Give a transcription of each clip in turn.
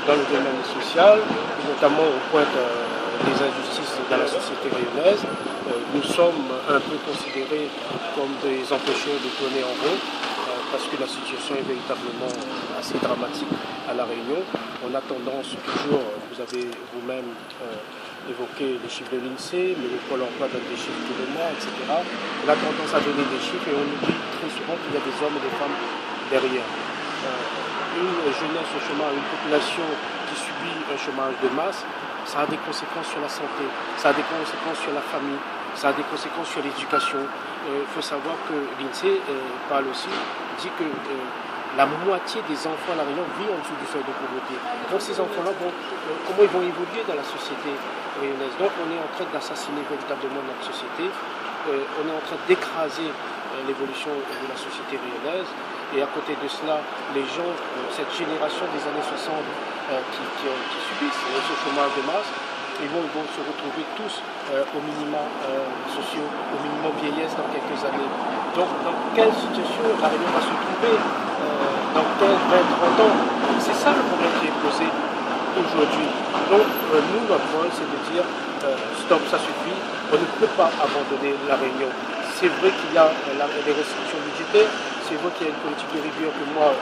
dans le domaine social, notamment au point des injustices dans la société réunionnaise. Nous sommes un peu considérés comme des empêcheurs de tourner en rond, parce que la situation est véritablement assez dramatique à La Réunion. On a tendance toujours, vous avez vous-même évoqué les chiffres de l'INSEE, mais le Pôle emploi donne des chiffres tous les mois, etc. On a tendance à donner des chiffres et on oublie très souvent qu'il y a des hommes et des femmes derrière. Une jeunesse au chômage, une population qui subit un chômage de masse, ça a des conséquences sur la santé, ça a des conséquences sur la famille, ça a des conséquences sur l'éducation. Il faut savoir que l'INSEE parle aussi, dit que la moitié des enfants à La Réunion vit en dessous du seuil de pauvreté. Donc ces enfants-là, comment ils vont évoluer dans la société réunionnaise? Donc on est en train d'assassiner véritablement notre société, on est en train d'écraser l'évolution de la société réunionnaise. Et à côté de cela, les gens, cette génération des années 60 qui subissent ce chômage de masse, ils vont se retrouver tous au minima sociaux, au minimum vieillesse dans quelques années. Donc dans quelle situation La Réunion va se trouver dans 15, 20, 30 ans? C'est ça le problème qui est posé aujourd'hui. Donc nous, notre rôle, c'est de dire stop, ça suffit, on ne peut pas abandonner La Réunion. C'est vrai qu'il y a des restrictions budgétaires, c'est vrai qu'il y a une politique de rigueur que moi,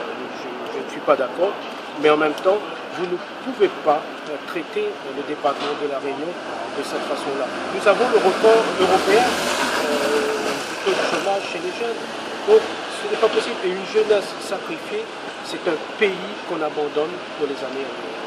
je ne suis pas d'accord, mais en même temps, vous ne pouvez pas traiter le département de La Réunion de cette façon-là. Nous avons le record européen du taux de chômage chez les jeunes. Donc, ce n'est pas possible. Et une jeunesse sacrifiée, c'est un pays qu'on abandonne pour les années à venir.